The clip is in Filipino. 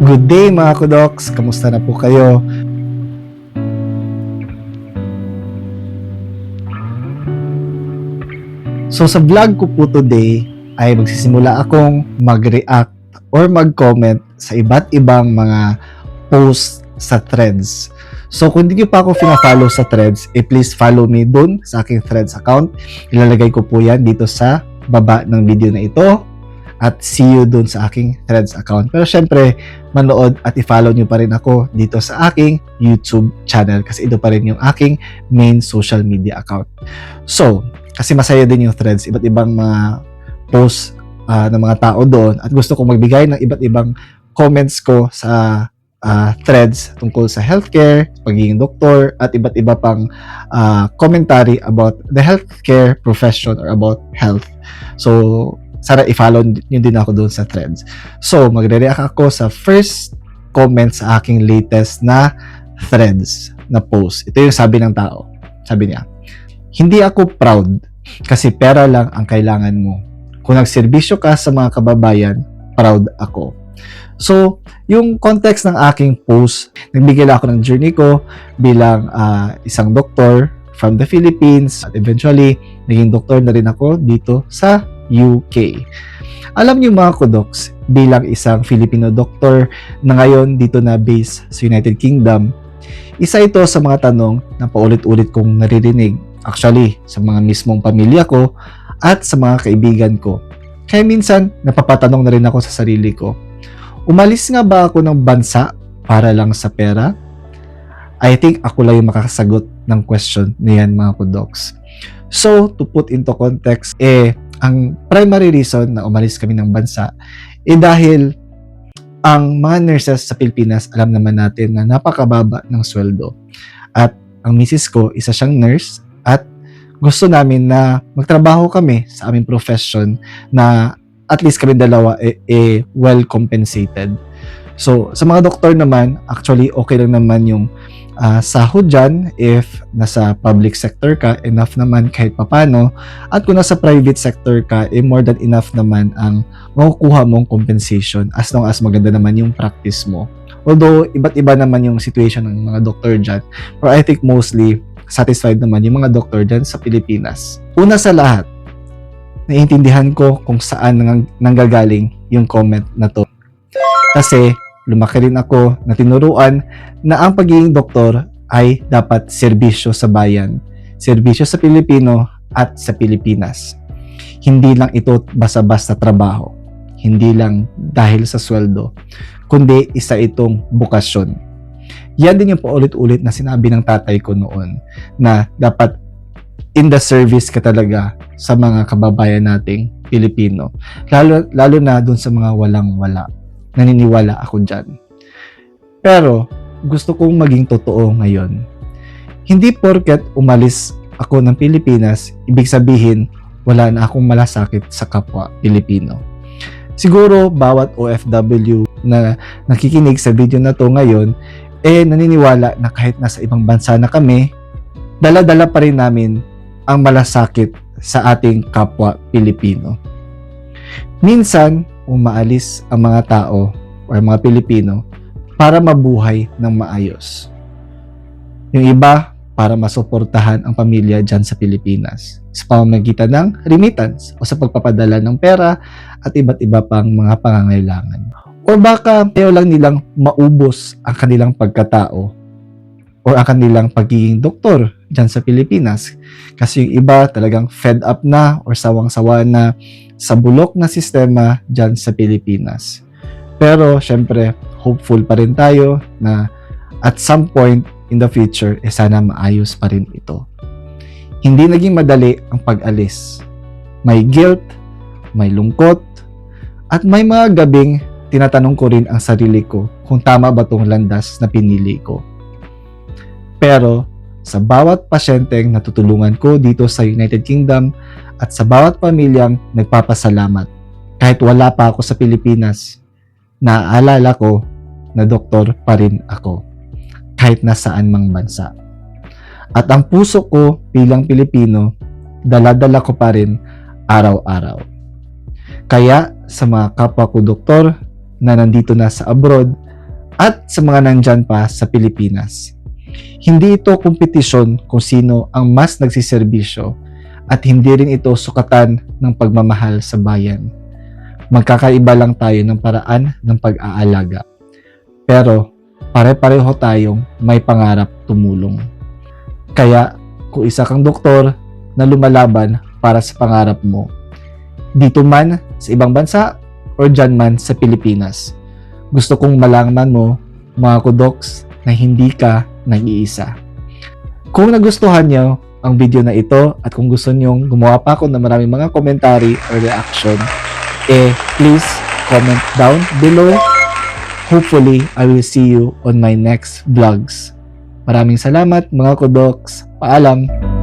Good day mga kudoks! Kamusta na po kayo? So sa vlog ko po today ay magsisimula akong mag-react or mag-comment sa iba't ibang mga post sa Threads. So kung hindi niyo pa ako fina-follow sa Threads, please follow me dun sa aking Threads account. Ilalagay ko po yan dito sa baba ng video na ito. At see you dun sa aking Threads account. Pero syempre, manood at i-follow nyo pa rin ako dito sa aking YouTube channel kasi ito pa rin yung aking main social media account. So, kasi masaya din yung Threads, iba't ibang mga posts ng mga tao doon at gusto kong magbigay ng iba't ibang comments ko sa Threads tungkol sa healthcare, pagiging doktor, at iba't iba pang commentary about the healthcare profession or about health. So, sana i-follow nyo din ako doon sa Threads. So, magre-react ako sa first comment sa aking latest na Threads na post. Ito yung sabi ng tao. Sabi niya, hindi ako proud kasi pera lang ang kailangan mo. Kung nagserbisyo ka sa mga kababayan, proud ako. So, yung context ng aking post, nagbigay lang ako ng journey ko bilang isang doktor from the Philippines at eventually, naging doktor na rin ako dito sa UK. Alam niyo mga kudoks, bilang isang Filipino doctor na ngayon dito na base sa United Kingdom, isa ito sa mga tanong na paulit-ulit kong naririnig. Actually, sa mga mismong pamilya ko at sa mga kaibigan ko. Kaya minsan, napapatanong na rin ako sa sarili ko, umalis nga ba ako ng bansa para lang sa pera? I think ako lang yung makakasagot ng question na yan mga kudoks. So, to put into context, ang primary reason na umalis kami ng bansa dahil ang mga nurses sa Pilipinas, alam naman natin na napakababa ng sweldo. At ang misis ko, isa siyang nurse at gusto namin na magtrabaho kami sa aming profession na at least kami dalawa well compensated. So, sa mga doktor naman, actually okay lang naman yung sahod dyan if nasa public sector ka, enough naman kahit papano. At kung nasa private sector ka, more than enough naman ang makukuha mong compensation as long as maganda naman yung practice mo. Although, iba't iba naman yung situation ng mga doktor dyan. Pero I think mostly, satisfied naman yung mga doktor dyan sa Pilipinas. Una sa lahat, naiintindihan ko kung saan nanggagaling yung comment na to. Kasi, lumaki rin ako na tinuruan na ang pagiging doktor ay dapat serbisyo sa bayan, serbisyo sa Pilipino at sa Pilipinas. Hindi lang ito basta-basta trabaho, hindi lang dahil sa sweldo, kundi isa itong bukasyon. Yan din yung paulit-ulit na sinabi ng tatay ko noon na dapat in the service ka talaga sa mga kababayan nating Pilipino. Lalo na dun sa mga walang-wala. Naniniwala ako dyan. Pero, gusto kong maging totoo ngayon. Hindi porket umalis ako ng Pilipinas, ibig sabihin, wala na akong malasakit sa kapwa Pilipino. Siguro, bawat OFW na nakikinig sa video na to ngayon, naniniwala na kahit nasa ibang bansa na kami, dala-dala pa rin namin ang malasakit sa ating kapwa Pilipino. Minsan, umaalis ang mga tao o mga Pilipino para mabuhay ng maayos. Yung iba, para masuportahan ang pamilya dyan sa Pilipinas sa pamamagitan ng remittance o sa pagpapadala ng pera at iba't iba pang mga pangangailangan. O baka ayaw lang nilang maubos ang kanilang pagkatao o ang kanilang pagiging doktor dyan sa Pilipinas. Kasi yung iba talagang fed up na or sawang-sawa na sa bulok na sistema dyan sa Pilipinas. Pero, syempre, hopeful pa rin tayo na at some point in the future, sana maayos pa rin ito. Hindi naging madali ang pag-alis. May guilt, may lungkot, at may mga gabing tinatanong ko rin ang sarili ko kung tama ba tong landas na pinili ko. Pero, sa bawat pasyenteng natutulungan ko dito sa United Kingdom at sa bawat pamilyang nagpapasalamat, kahit wala pa ako sa Pilipinas, naaalala ko na doktor pa rin ako, kahit nasaan mang bansa. At ang puso ko bilang Pilipino, dala-dala ko pa rin araw-araw. Kaya sa mga kapwa ko doktor na nandito na sa abroad at sa mga nandyan pa sa Pilipinas. Hindi ito kompetisyon kung sino ang mas nagsiservisyo at hindi rin ito sukatan ng pagmamahal sa bayan. Magkakaiba lang tayo ng paraan ng pag-aalaga. Pero pare-pareho tayong may pangarap tumulong. Kaya kung isa kang doktor na lumalaban para sa pangarap mo, dito man sa ibang bansa o dyan man sa Pilipinas, gusto kong malaman mo, mga kudoks, na hindi ka nag-iisa. Kung nagustuhan nyo ang video na ito at kung gusto nyong gumawa pa ako ng maraming mga commentary or reaction, please comment down below. Hopefully, I will see you on my next vlogs. Maraming salamat mga kudoks. Paalam!